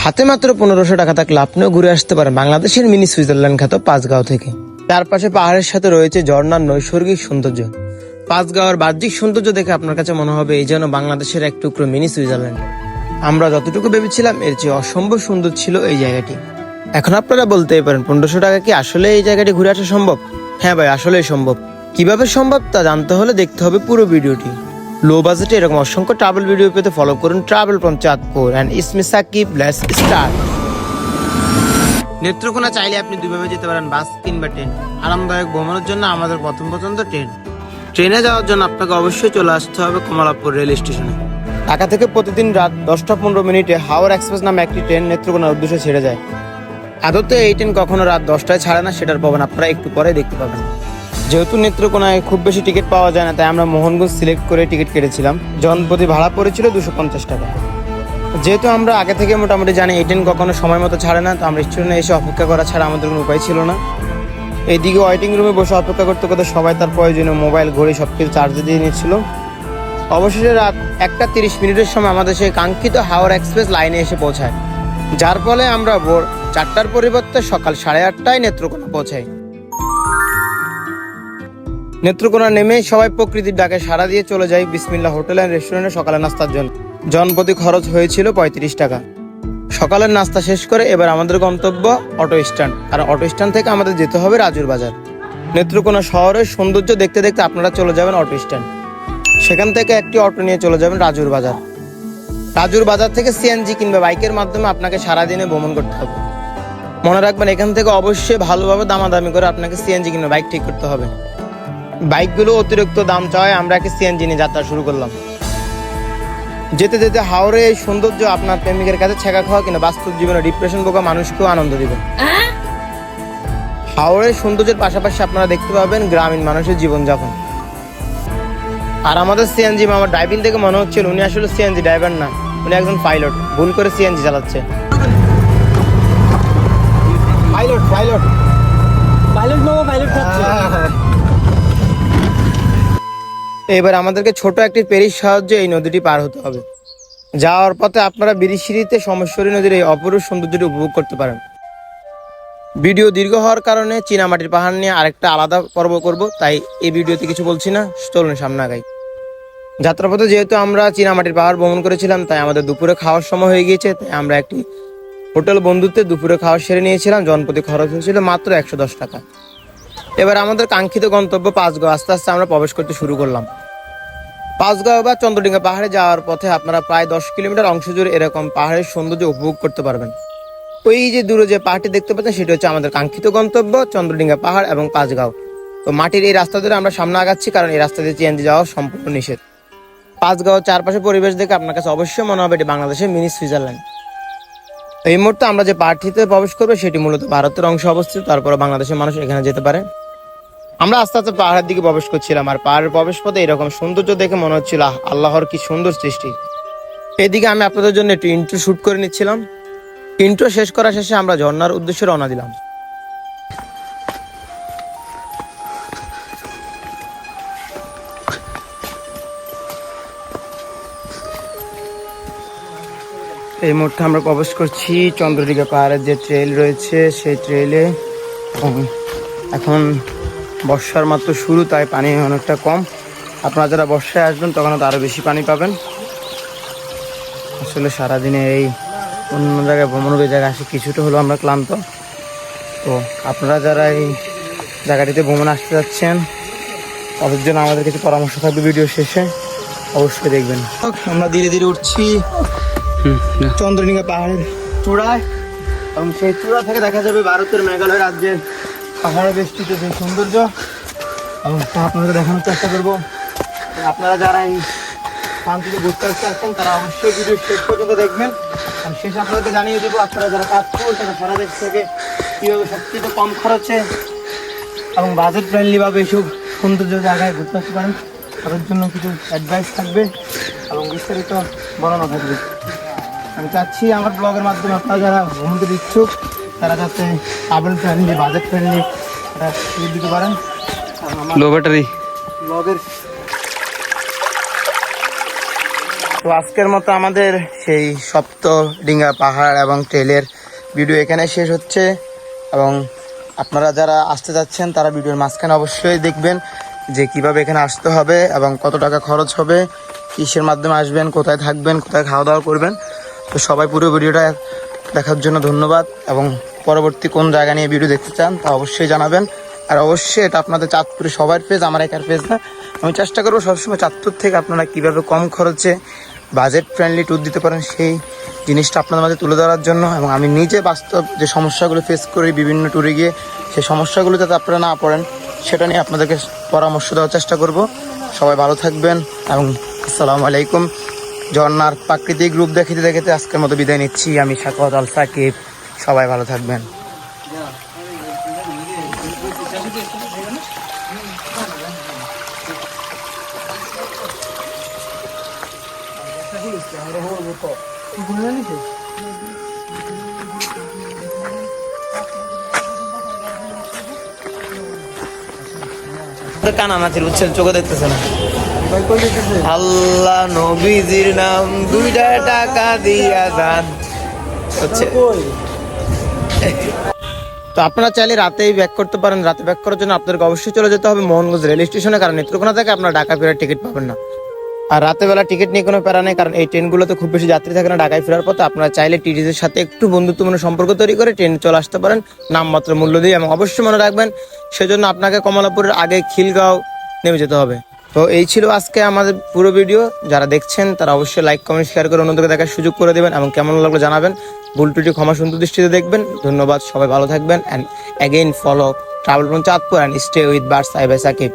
হাতে মাত্র 1500 টাকা থাকলে আপনিও ঘুরে আসতে পারেন বাংলাদেশের মিনি সুইজারল্যান্ড খ্যাত পাঁচগাঁও থেকে। চারপাশে পাহাড়ের সাথে রয়েছে ঝর্ণার নৈসর্গিক সৌন্দর্য। পাঁচগাঁওয়ের বাহ্যিক সৌন্দর্য দেখে আপনার কাছে মনে হবে এই যেন বাংলাদেশের এক টুকরো মিনি সুইজারল্যান্ড। আমরা যতটুকু ভেবেছিলাম এর চেয়ে অসম্ভব সুন্দর ছিল এই জায়গাটি। এখন আপনারা বলতেই পারেন 1500 টাকা কি আসলে এই জায়গাটি ঘুরে আসা সম্ভব? হ্যাঁ ভাই, আসলেই সম্ভব। কিভাবে সম্ভব তা জানতে হলে দেখতে হবে পুরো ভিডিওটি। লো বাজেটে এরকম অসংখ্য ট্রাভেল ভিডিও পেতে ফলো করুন travel from Chandpur and Ismi Sakib. Let's start. Netrokona চাইলে আপনি দুইভাবে যেতে পারেন, বাস কিংবা ট্রেন। আরামদায়ক ভ্রমণের জন্য আমাদের প্রথম পছন্দ ট্রেন। ট্রেনে যাওয়ার জন্য আপনাকে অবশ্যই চলে আসতে হবে কমলাপুর রেল স্টেশনে। ঢাকা থেকে প্রতিদিন রাত 10টা 15 মিনিটে হাওড়া এক্সপ্রেস নামে একটি ট্রেন নেত্রকোনার উদ্দেশ্যে ছেড়ে যায়। আদতে এই ট্রেন কখনো রাত 10টায় ছাড়ে না, সেটার প্রমাণ আপনারা একটু পরে দেখতে পাবেন। যেহেতু নেত্রকোনায় খুব বেশি টিকিট পাওয়া যায় না, তাই আমরা মোহনগঞ্জ সিলেক্ট করে টিকিট কেটেছিলাম। জনপ্রতি ভাড়া পড়েছিল 250 টাকা। যেহেতু আমরা আগে থেকে মোটামুটি জানি এই ট্রেন কখনো সময় মতো ছাড়ে না, তো আমরা স্টেশনে এসে অপেক্ষা করা ছাড়া আমাদের কোনো উপায় ছিল না। এইদিকে ওয়েটিং রুমে বসে অপেক্ষা করতে করতে সবাই তার প্রয়োজনীয় মোবাইল ঘড়ি সবকিছু চার্জে দিয়ে নিচ্ছিল। অবশেষে রাত 1টা 30 মিনিটের সময় আমাদের সেই কাঙ্ক্ষিত হাওড়া এক্সপ্রেস লাইনে এসে পৌঁছায়, যার ফলে আমরা ভোর 4টার পরিবর্তে সকাল 8:30টায় নেত্রকোনা পৌঁছাই। নেত্রকোনা নেমে সবাই প্রকৃতির ডাকে সাড়া দিয়ে চলে যাই বিসমিল্লাহ হোটেল অ্যান্ড রেস্টুরেন্টে সকালের নাস্তার জন্য। জনপ্রতি খরচ হয়েছিল 35 টাকা। সকালের নাস্তা শেষ করে এবার আমাদের গন্তব্য অটো স্ট্যান্ড। আর অটো স্ট্যান্ড থেকে আমাদের যেতে হবে রাজুর বাজার। নেত্রকোনা শহরের সৌন্দর্য দেখতে দেখতে আপনারা চলে যাবেন অটো স্ট্যান্ড। সেখান থেকে একটি অটো নিয়ে চলে যাবেন রাজুর বাজার। রাজুর বাজার থেকে সিএনজি কিংবা বাইকের মাধ্যমে আপনাকে সারাদিনে ভ্রমণ করতে হবে। মনে রাখবেন এখান থেকে অবশ্যই ভালোভাবে দামাদামি করে আপনাকে সিএনজি কিংবা বাইক ঠিক করতে হবে। বাইকগুলো অতিরিক্ত দাম চাওয়ায় আমরা একটি সিএনজি নিয়ে যাত্রা শুরু করলাম। যেতে যেতে হাওড়ে এই সৌন্দর্য আপনার প্রেমিকের কাছে ছেঁকা খাওয়া কিনা বাস্তব জীবনে ডিপ্রেশন বোকা মানুষকেও আনন্দ দিবে। হাওড়ের সৌন্দর্যের পাশাপাশি আপনারা দেখতে পাবেন গ্রামীণ মানুষের জীবনযাপন। আর আমাদের সিএনজি মামা ড্রাইভিং থেকে মনে হচ্ছিল উনি আসলে সিএনজি ড্রাইভার না, উনি একজন পাইলট, ভুল করে সিএনজি চালাচ্ছে। পাইলট পাইলট পাইলট মামা পাইলট চাচ্ছে। এবার আমাদেরকে ছোট একটি পেরির সাহায্যে এই নদীটি পার হতে হবে। যাওয়ার পথে আপনারা বিরিশিরিতে সমস্বরী নদীর এই অপরূপ সৌন্দর্যটি উপভোগ করতে পারেন। ভিডিও দীর্ঘ হওয়ার কারণে চীনামাটির পাহাড় নিয়ে আরেকটা আলাদা পর্ব করব, তাই এই ভিডিওতে কিছু বলছি না, চলুন সামনে আগাই। যাত্রাপথে যেহেতু আমরা চীনামাটির পাহাড় ভ্রমণ করেছিলাম, তাই আমাদের দুপুরে খাওয়ার সময় হয়ে গিয়েছে। তাই আমরা একটি হোটেল বন্ধুত্বে দুপুরে খাওয়া সেরে নিয়েছিলাম। জনপ্রতি খরচ হয়েছিল মাত্র 110 টাকা। এবার আমাদের কাঙ্ক্ষিত গন্তব্য পাঁচগাঁও। আস্তে আস্তে আমরা প্রবেশ করতে শুরু করলাম। পাঁচগাঁও বা চন্দ্রডিঙ্গা পাহাড়ে যাওয়ার পথে আপনারা প্রায় 10 কিলোমিটার অংশ জুড়ে এরকম পাহাড়ের সৌন্দর্য উপভোগ করতে পারবেন। ওই যে দূরে যে পাহাড়টি দেখতে পাচ্ছেন সেটা হচ্ছে আমাদের কাঙ্ক্ষিত গন্তব্য চন্দ্রডিঙ্গা পাহাড় এবং পাঁচগাঁও। তো মাটির এই রাস্তা ধরে আমরা সামনে আগাচ্ছি, কারণ এই রাস্তা দিয়ে সিএনজি যাওয়া সম্পূর্ণ নিষেধ। পাঁচগাঁও চারপাশে পরিবেশ দেখে আপনার কাছে অবশ্যই মনে হবে এটি বাংলাদেশের মিনি সুইজারল্যান্ড। এই মুহূর্তে আমরা যে পাহাড়টিতে প্রবেশ করবো সেটি মূলত ভারতের অংশে অবস্থিত, তারপরে বাংলাদেশের মানুষ এখানে যেতে পারে। আমরা আস্তে আস্তে পাহাড়ের দিকে প্রবেশ করছিলাম, আর পাহাড়ের প্রবেশ পথে এরকম সৌন্দর্য দেখে মনে হচ্ছিল আল্লাহর কি সুন্দর সৃষ্টি। এদিকে আমি আপনাদের জন্য একটু ইন্ট্রো শুট করে নিচ্ছিলাম। ইন্ট্রো শেষ করা শেষে আমরা ঝর্ণার উদ্দেশ্যে রওনা দিলাম। এই মুহূর্তে আমরা প্রবেশ করছি চন্দ্রডিঙ্গা পাহাড়ের যে ট্রেল রয়েছে সেই ট্রেলে। এখন বর্ষার মাত্র শুরু, তাই পানি অনেকটা কম। আপনারা যারা বর্ষায় আসবেন তখন তো আরও বেশি পানি পাবেন। আসলে সারাদিনে এই অন্য জায়গায় ভ্রমণের জায়গায় আসে কিছুটা হলেও আমরা ক্লান্ত। তো আপনারা যারা এই জায়গাটিতে ভ্রমণ আসতে যাচ্ছেন তাদের জন্য আমাদের কিছু পরামর্শ থাকবে ভিডিও শেষে, অবশ্যই দেখবেন। আমরা ধীরে ধীরে উঠছি চন্দ্রডিঙ্গা পাহাড়ের চূড়ায়, এবং সেই চূড়া থেকে দেখা যাবে ভারতের মেঘালয় রাজ্যের পাহাড়ে বেষ্টিত যে সৌন্দর্য, এবং তা আপনাদের দেখানোর চেষ্টা করবো। আপনারা যারা এই শান্তিতে ঘুরতে আসতে আসছেন তারা অবশ্যই ভিডিও শেষ পর্যন্ত দেখবেন। আর শেষে আপনাদেরকে জানিয়ে দেবো আপনারা যারা চাঁদপুর তারা সারা দেশ থেকে কীভাবে সবচেয়ে কম খরচে এবং বাজেট ফ্রেন্ডলিভাবে এইসব সৌন্দর্য জায়গায় ঘুরতে আসতে পারেন, তাদের জন্য কিছু অ্যাডভাইস থাকবে এবং বিস্তারিত বর্ণনা থাকবে। আমি চাচ্ছি আমার ব্লগের মাধ্যমে আপনারা যারা ভ্রমণ করতে ইচ্ছুক তারা যাতে ট্রাভেল ফ্রেন্ডলি বাজেট ফ্রেন্ডলি এটা দিতে পারেন। লো ব্যাটারি ব্লগের তো আজকের মতো আমাদের সেই সপ্তডিঙ্গা পাহাড় এবং ট্রেলের ভিডিও এখানে শেষ হচ্ছে। এবং আপনারা যারা আসতে যাচ্ছেন তারা ভিডিওর মাঝখানে অবশ্যই দেখবেন যে কিভাবে এখানে আসতে হবে এবং কত টাকা খরচ হবে, কিসের মাধ্যমে আসবেন, কোথায় থাকবেন, কোথায় খাওয়া দাওয়া করবেন। তো সবাই পুরো ভিডিওটা দেখার জন্য ধন্যবাদ। এবং পরবর্তী কোন জায়গা নিয়ে ভিডিও দেখতে চান তা অবশ্যই জানাবেন। আর অবশ্যই এটা আপনাদের চাঁদপুরে সবার পেজ, আমার একার পেজ না। আমি চেষ্টা করবো সবসময় চাঁদপুর থেকে আপনারা কীভাবে কম খরচে বাজেট ফ্রেন্ডলি ট্যুর দিতে পারেন সেই জিনিসটা আপনাদের মাঝে তুলে ধরার জন্য। এবং আমি নিজে বাস্তব যে সমস্যাগুলো ফেস করি বিভিন্ন ট্যুরে গিয়ে, সেই সমস্যাগুলো যাতে আপনারা না পড়েন সেটা নিয়ে আপনাদেরকে পরামর্শ দেওয়ার চেষ্টা করব। সবাই ভালো থাকবেন এবং আসসালামু আলাইকুম। ঝর্ণার প্রাকৃতিক রূপ দেখিতে দেখিতে আজকের মতো বিদায় নিচ্ছি। আমি সাখাওয়াত আল সাকিব। সবাই ভালো থাকবেন। কানা নাচের উচ্ছেদ চোখে দেখতেছে না। আল্লাহ নবীজির নাম 2 টাকা দিয়া যান হচ্ছে। তো আপনারা চাইলে রাতেই ব্যাক করতে পারেন। রাতে ব্যাক করার জন্য আপনাদেরকে অবশ্যই চলে যেতে হবে মোহনগঞ্জ রেল স্টেশনে, কারণ নেত্রকোনা থেকে আপনারা ঢাকা ফেরার টিকিট পাবেন না। আর রাতে বেলা টিকিট নিয়ে কোনো প্যারা নেই, কারণ এই ট্রেনগুলোতে খুব বেশি যাত্রী থাকে না ঢাকায় ফেরার পথে। আপনারা চাইলে টিটিদের সাথে একটু বন্ধুত্বপূর্ণ সম্পর্ক তৈরি করে ট্রেনে চলে আসতে পারেন নামমাত্র মূল্য দিয়ে। এবং অবশ্যই মনে রাখবেন সেজন্য আপনাকে কমলাপুরের আগে খিলগাঁও নেমে যেতে হবে। তো এই ছিল আজকে আমাদের পুরো ভিডিও। যারা দেখছেন তারা অবশ্যই লাইক কমেন্ট শেয়ার করে অন্যদেরকে দেখার সুযোগ করে দেবেন এবং কেমন লাগলো জানাবেন। ভুল ত্রুটি ক্ষমা সুন্দর দৃষ্টিতে দেখবেন। ধন্যবাদ, সবাই ভালো থাকবেন। And again follow travel from Chandpur and stay with birds eye by Shakib.